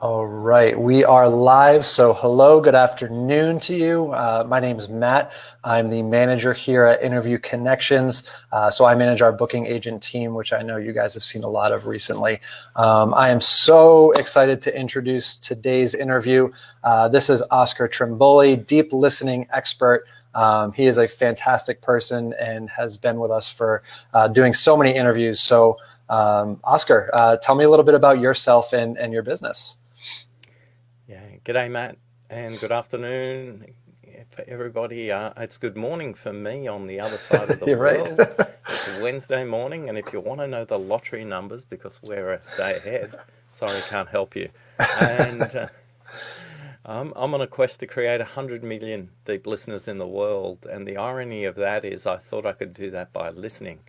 All right, we are live. So hello, good afternoon to you. My name is Matt. I'm the manager here at Interview Connections. So I manage our booking agent team, which I know you guys have seen a lot of recently. I am so excited to introduce today's interview. This is Oscar Trimboli, deep listening expert. He is a fantastic person and has been with us for doing so many interviews. So Oscar, tell me a little bit about yourself and your business. Yeah, g'day Matt, and good afternoon for everybody. It's good morning for me on the other side of the You're right. world. It's Wednesday morning, and if you want to know the lottery numbers, because we're a day ahead, sorry, can't help you. And I'm on a quest to create 100 million deep listeners in the world, and the irony of that is I thought I could do that by listening,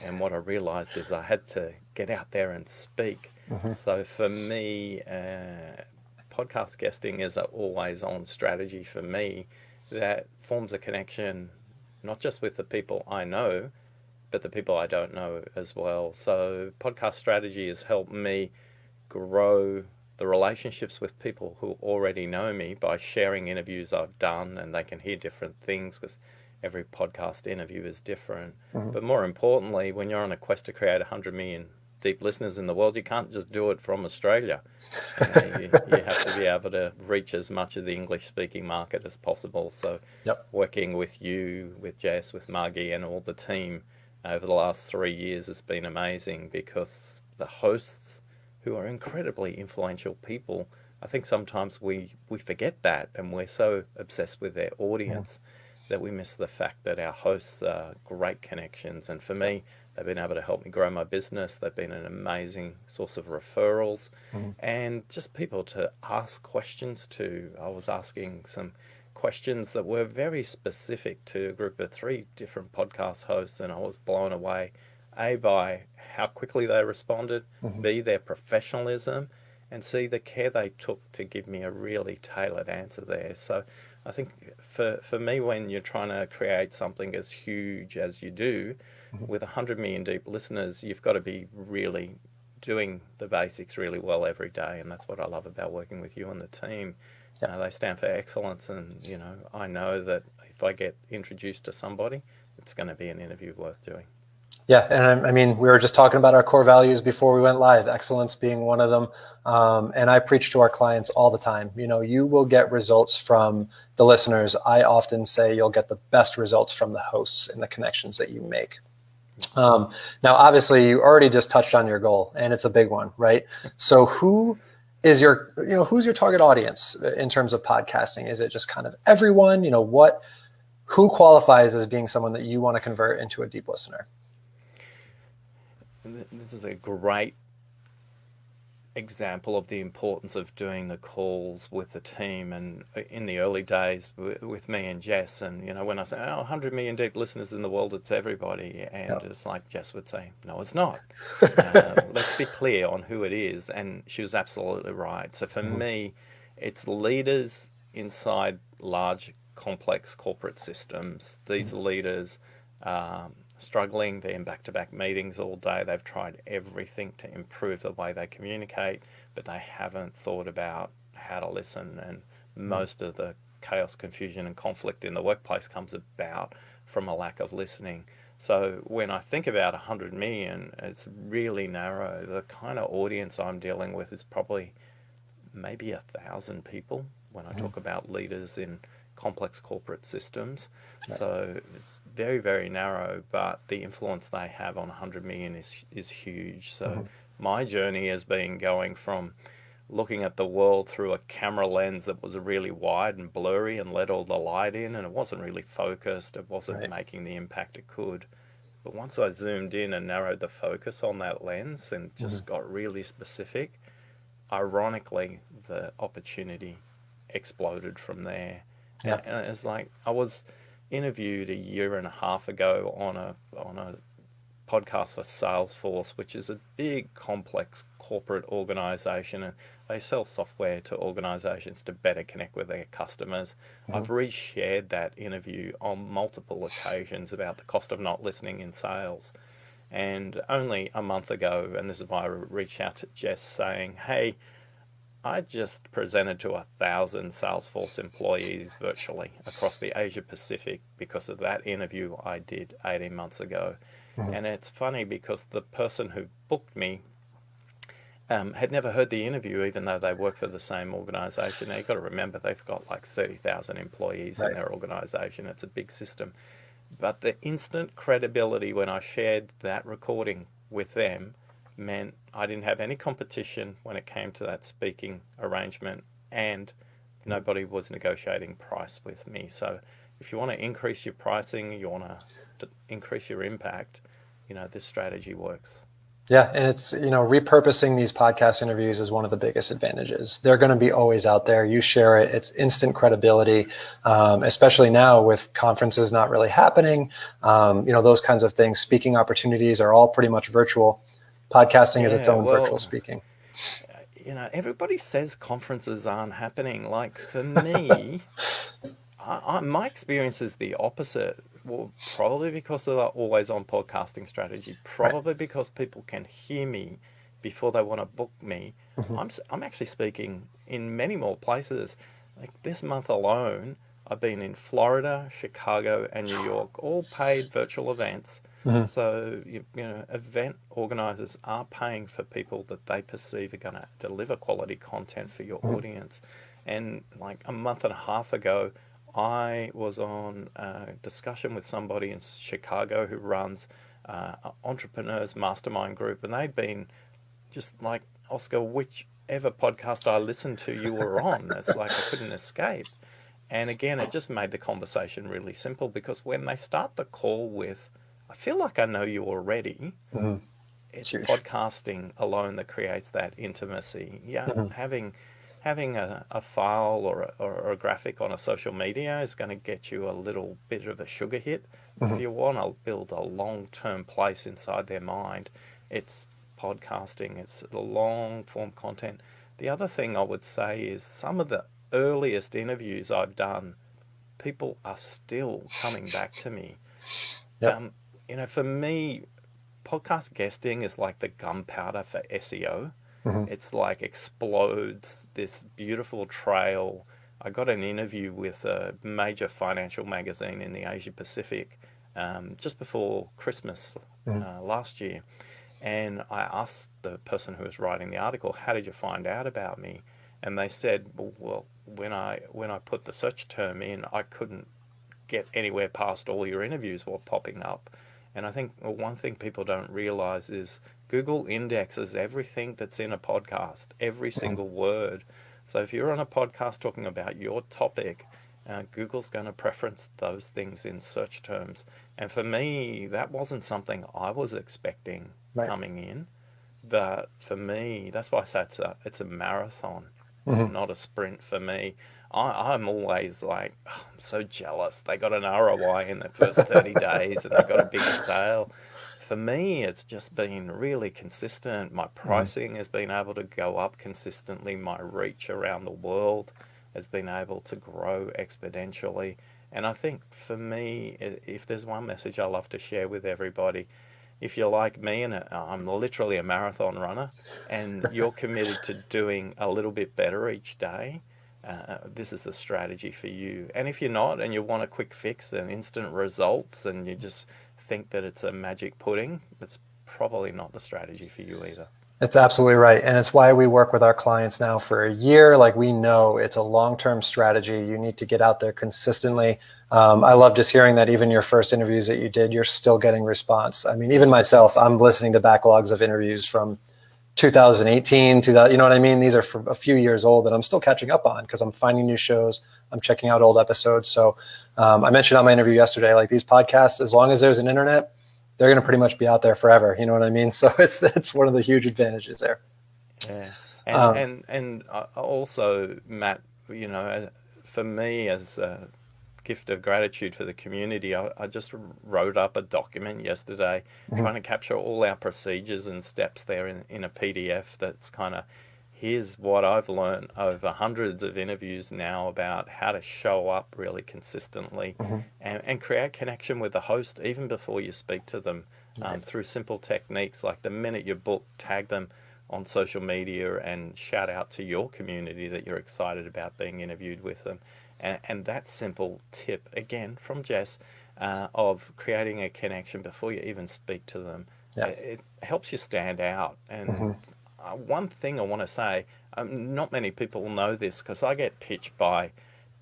and what I realized is I had to get out there and speak. Mhm. So for me, podcast guesting is an always on strategy for me that forms a connection not just with the people I know, but the people I don't know as well. So, podcast strategy has helped me grow the relationships with people who already know me by sharing interviews I've done, and they can hear different things because every podcast interview is different. Mhm. But more importantly, when you're on a quest to create 100 million deep listeners in the world, you can't just do it from Australia. You have to be able to reach as much of the English speaking market as possible. So, Yep. working with you, with Jess, with Margie, and all the team over the last 3 years has been amazing because the hosts, who are incredibly influential people, I think sometimes we forget that and we're so obsessed with their Mhm. audience that we miss the fact that our hosts are great connections. And for Yep. me, they've been able to help me grow my business. They've been an amazing source of referrals Mhm. and just people to ask questions to. I was asking some questions that were very specific to a group of three different podcast hosts, and I was blown away, A, by how quickly they responded, Mhm. B, their professionalism, and C, the care they took to give me a really tailored answer there. So I think for me, when you're trying to create something as huge as you do, Mhm. with 100 million deep listeners, you've got to be really doing the basics really well every day. And that's what I love about working with you and the team. Yep. They stand for excellence. And, I know that if I get introduced to somebody, it's going to be an interview worth doing. Yeah, and I mean, we were just talking about our core values before we went live, excellence being one of them. And I preach to our clients all the time. You will get results from the listeners. I often say you'll get the best results from the hosts and the connections that you make. Now, obviously, you already just touched on your goal, and it's a big one, right? So, who's your target audience in terms of podcasting? Is it just kind of everyone? Who qualifies as being someone that you want to convert into a deep listener? This is a great example of the importance of doing the calls with the team. And in the early days with me and Jess, and when I say, 100 million deep listeners in the world, it's everybody, and Yep. it's like Jess would say, no, it's not. Let's be clear on who it is. And she was absolutely right. So for Mhm. me, it's leaders inside large complex corporate systems. These Mhm. leaders struggling. They're in back to back meetings all day. They've tried everything to improve the way they communicate, but they haven't thought about how to listen. And Mhm. most of the chaos, confusion, and conflict in the workplace comes about from a lack of listening. So when I think about 100 million, it's really narrow. The kind of audience I'm dealing with is probably maybe 1,000 people when I Mhm. talk about leaders in complex corporate systems. Right. So it's very, very narrow, but the influence they have on 100 million is huge. So Mhm. my journey has been going from looking at the world through a camera lens that was really wide and blurry and let all the light in, and it wasn't really focused, it wasn't Right. making the impact it could. But once I zoomed in and narrowed the focus on that lens and Mhm. just got really specific, ironically, the opportunity exploded from there. And, Yeah. and it's like I was interviewed a year and a half ago on a podcast for Salesforce, which is a big, complex corporate organization, and they sell software to organizations to better connect with their customers. Mhm. I've reshared that interview on multiple occasions about the cost of not listening in sales. And only a month ago, and this is why I reached out to Jess saying, hey, I just presented to 1,000 Salesforce employees virtually across the Asia Pacific because of that interview I did 18 months ago. Mhm. And it's funny because the person who booked me had never heard the interview, even though they work for the same organization. Now, you've got to remember, they've got like 30,000 employees in Right. their organization. It's a big system. But the instant credibility when I shared that recording with them meant I didn't have any competition when it came to that speaking arrangement, and nobody was negotiating price with me. So if you want to increase your pricing, you want to increase your impact, this strategy works. Yeah, and it's, repurposing these podcast interviews is one of the biggest advantages. They're going to be always out there. You share it, it's instant credibility, especially now with conferences not really happening. Those kinds of things. Speaking opportunities are all pretty much virtual. Podcasting is its Yeah, own virtual well, speaking. everybody says conferences aren't happening. Like for me, my experience is the opposite. Well, probably because of the always on podcasting strategy, Right. probably because people can hear me before they want to book me. Mhm. I'm actually speaking in many more places. Like this month alone, I've been in Florida, Chicago, and New York, all paid virtual events. Mhm. So, event organizers are paying for people that they perceive are going to deliver quality content for your Mhm. audience. And like a month and a half ago, I was on a discussion with somebody in Chicago who runs entrepreneurs mastermind group, and they'd been just like, Oscar, whichever podcast I listened to, you were on. It's like I couldn't escape. And again, it just made the conversation really simple because when they start the call with, I feel like I know you already, Mhm. It's it's huge. podcasting alone that creates that intimacy. Yeah, Mhm. having a file or a graphic on a social media is going to get you a little bit of a sugar hit. But if Mhm. you want to build a long-term place inside their mind, it's podcasting. It's long-form content. The other thing I would say is some of the earliest interviews I've done, people are still coming back to me. Yep. Um, for me, podcast guesting is like the gunpowder for SEO. Mhm. It's like explodes this beautiful trail. I got an interview with a major financial magazine in the Asia Pacific just before Christmas Mhm. last year. And I asked the person who was writing the article, "How did you find out about me?" And they said, "Well, when I put the search term in, I couldn't get anywhere past all your interviews were popping up." And I think one thing people don't realize is Google indexes everything that's in a podcast, every Mhm. single word. So if you're on a podcast talking about your topic, Google's going to preference those things in search terms. And for me, that wasn't something I was expecting Right. coming in. But for me, that's why I say it's a marathon. It's Mhm. not a sprint for me. I'm always like, "Oh, I'm so jealous. They got an ROI in the first 30 days and they got a big sale." For me, it's just been really consistent. My Mhm. pricing has been able to go up consistently. My reach around the world has been able to grow exponentially. And I think for me, if there's one message I love to share with everybody, if you're like me and I'm literally a marathon runner and you're committed to doing a little bit better each day, this is the strategy for you. And if you're not and you want a quick fix and instant results and you just think that it's a magic pudding, it's probably not the strategy for you either. It's absolutely right. And it's why we work with our clients now for a year. Like we know it's a long-term strategy. You need to get out there consistently. I love just hearing that even your first interviews that you did, you're still getting response. I mean, even myself, I'm listening to backlogs of interviews from 2018, 2000, you know what I mean? These are for a few years old that I'm still catching up on because I'm finding new shows. I'm checking out old episodes. So I mentioned on my interview yesterday, like these podcasts, as long as there's an internet, they're going to pretty much be out there forever. You know what I mean? So it's one of the huge advantages there. Yeah, and Um, and and also, Matt, for me as a gift of gratitude for the community, I just wrote up a document yesterday, mhm. trying to capture all our procedures and steps there in a PDF. That's kind of here's what I've learned over hundreds of interviews now about how to show up really consistently, Mhm. and create connection with the host even before you speak to them, Right. through simple techniques like the minute you book, tag them on social media and shout out to your community that you're excited about being interviewed with them. And that simple tip, again, from Jess, of creating a connection before you even speak to them, Yeah. it helps you stand out. And one thing I want to say, not many people know this because I get pitched by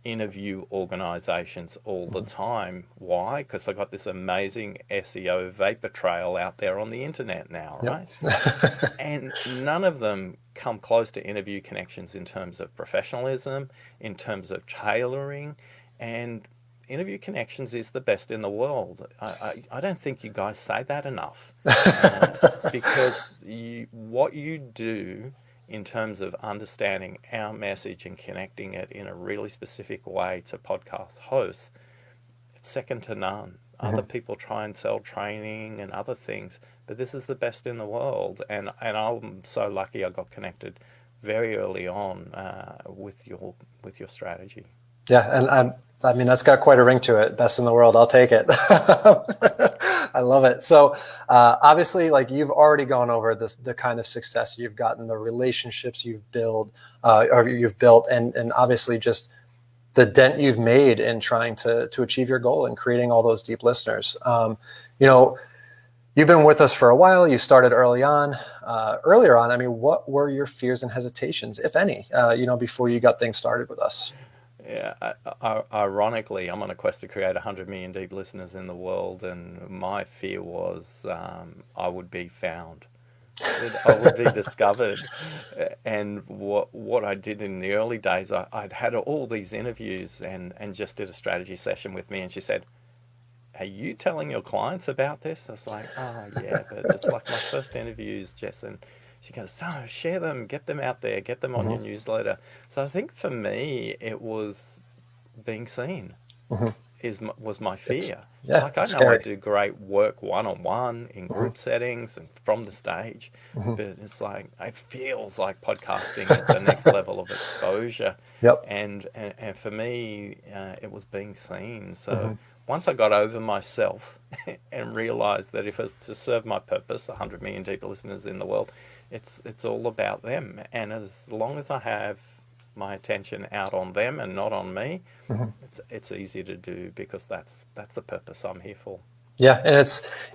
interview organizations all the time. Why? Because I got this amazing SEO vapor trail out there on the internet now, right? Yep. And none of them come close to interview connections in terms of professionalism, in terms of tailoring, and interview connections is the best in the world. I don't think you guys say that enough, because what you do in terms of understanding our message and connecting it in a really specific way to podcast hosts, it's second to none. Other people try and sell training and other things, but this is the best in the world. And I'm so lucky I got connected very early on with your strategy. Yeah, and I mean, that's got quite a ring to it. Best in the world, I'll take it. I love it. So obviously, like, you've already gone over the kind of success you've gotten, the relationships you've built, and obviously just the dent you've made in trying to achieve your goal and creating all those deep listeners. You've been with us for a while. You started earlier on. I mean, what were your fears and hesitations, if any, before you got things started with us? Yeah, ironically, I'm on a quest to create 100 million deep listeners in the world, and my fear was I would be found, that I would be discovered. And what I did in the early days, I'd had all these interviews and just did a strategy session with me, and she said, "Are you telling your clients about this?" I was like, "Oh yeah, but it's like my first interviews, Jess." And she goes, "So share them, get them out there, get them on your newsletter." So I think for me, it was being seen was my fear. Like, I know I do great work one-on-one in group settings and from the stage, but it's like, it feels like podcasting is the next level of exposure. Yep. And for me, it was being seen. So once I got over myself and realized that if it's to serve my purpose, 100 million deep listeners in the world, it's all about them. And as long as I have my attention out on them and not on me, it's easy to do, because that's the purpose I'm here for. Yeah, and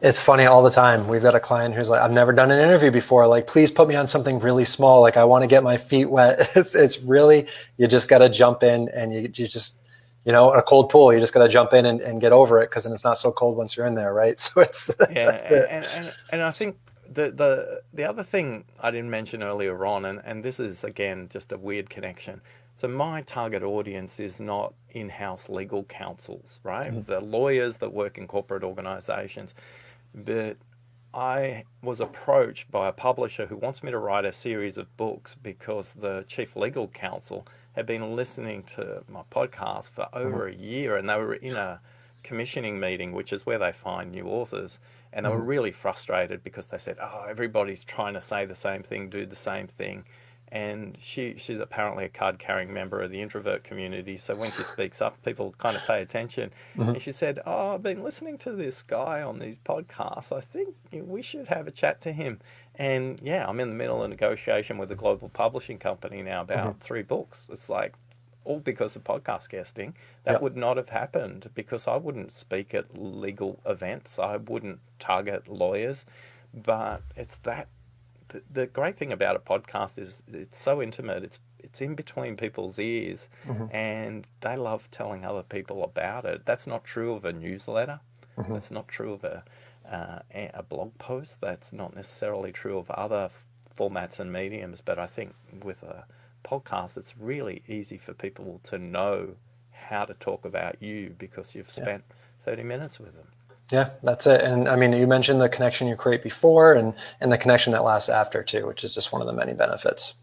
it's funny all the time. We've got a client who's like, "I've never done an interview before. Like, please put me on something really small. Like, I want to get my feet wet." It's really, you just got to jump in, and you just, a cold pool, you just got to jump in and get over it, because then it's not so cold once you're in there, right? So it's and I think the other thing I didn't mention earlier on, and this is again just a weird connection. So my target audience is not in-house legal counsels, right? The lawyers that work in corporate organizations. But I was approached by a publisher who wants me to write a series of books because the chief legal counsel had been listening to my podcast for over a year, and they were in a commissioning meeting, which is where they find new authors, and they were really frustrated because they said, "Oh, everybody's trying to say the same thing, do the same thing." And she's apparently a card-carrying member of the introvert community, so when she speaks up, people kind of pay attention. And she said, "Oh, I've been listening to this guy on these podcasts. I think we should have a chat to him." And yeah, I'm in the middle of negotiation with a global publishing company now about 3 books. It's like, all because of podcast guesting. That would not have happened because I wouldn't speak at legal events. I wouldn't target lawyers. But it's that the great thing about a podcast is it's so intimate. It's in between people's ears, and they love telling other people about it. That's not true of a newsletter. That's not true of a blog post. That's not necessarily true of other formats and mediums. But I think with a podcast, it's really easy for people to know how to talk about you because you've spent 30 minutes with them. Yeah, that's it. And I mean, you mentioned the connection you create before and the connection that lasts after too, which is just one of the many benefits.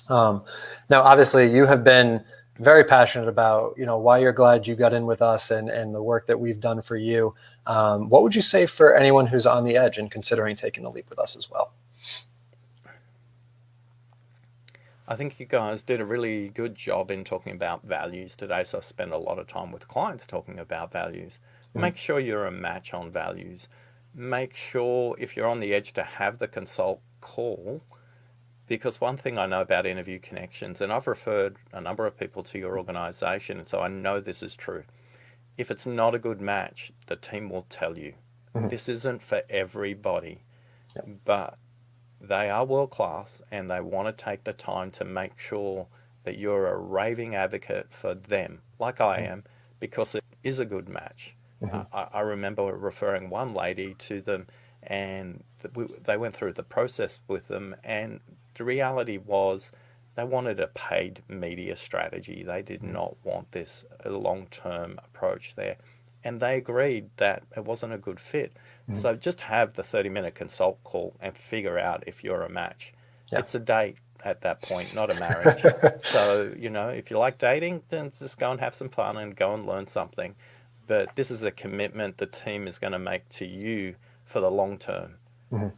Now, obviously, you have been very passionate about, why you're glad you got in with us and the work that we've done for you. What would you say for anyone who's on the edge and considering taking the leap with us as well? I think you guys did a really good job in talking about values today. So I spend a lot of time with clients talking about values. Make sure you're a match on values. Make sure if you're on the edge to have the consult call, Because one thing I know about interview connections, and I've referred a number of people to your organization, and so I know this is true. If it's not a good match, the team will tell you. This isn't for everybody, but they are world class and they want to take the time to make sure that you're a raving advocate for them, like I am, because it is a good match. I remember referring one lady to them, and they went through the process with them, and the reality was they wanted a paid media strategy. They did not want this long-term approach there. And they agreed that it wasn't a good fit. So just have the 30-minute consult call and figure out if you're a match. It's a date at that point, not a marriage. So, if you like dating, then just go and have some fun and go and learn something. But this is a commitment the team is going to make to you for the long term,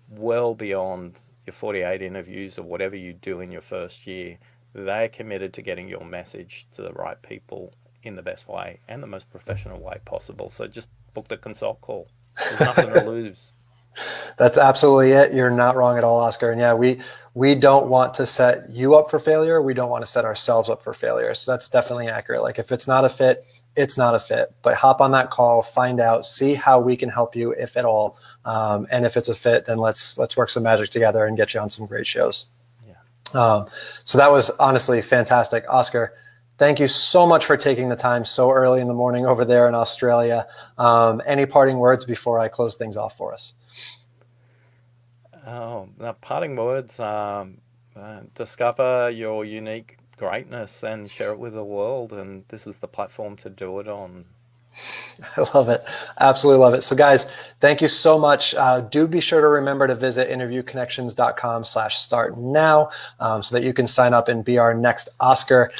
well beyond your 48 interviews or whatever you do in your first year. They're committed to getting your message to the right people in the best way and the most professional way possible. So just book the consult call. There's nothing to lose. That's absolutely it. You're not wrong at all, Oscar. And yeah, we don't want to set you up for failure. We don't want to set ourselves up for failure. So that's definitely accurate. Like if it's not a fit, it's not a fit. But hop on that call, find out, see how we can help you, if at all. And if it's a fit, then let's work some magic together and get you on some great shows. So that was honestly fantastic, Oscar. Thank you so much for taking the time so early in the morning over there in Australia. Any parting words before I close things off for us? Now, parting words, discover your unique greatness and share it with the world. And this is the platform to do it on. I love it. Absolutely love it. So guys, thank you so much. Do be sure to remember to visit interviewconnections.com/start now so that you can sign up and be our next Oscar.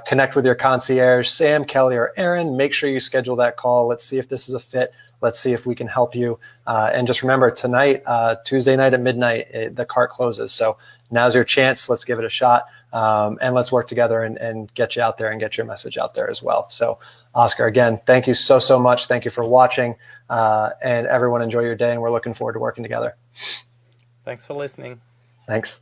Connect with your concierge, Sam, Kelly, or Aaron. Make sure you schedule that call. Let's see if this is a fit. Let's see if we can help you. And just remember, tonight, Tuesday night at midnight, the cart closes. So now's your chance. Let's give it a shot. And let's work together and get you out there and get your message out there as well. So Oscar, again, thank you so much. Thank you for watching. And everyone enjoy your day. And we're looking forward to working together. Thanks for listening. Thanks.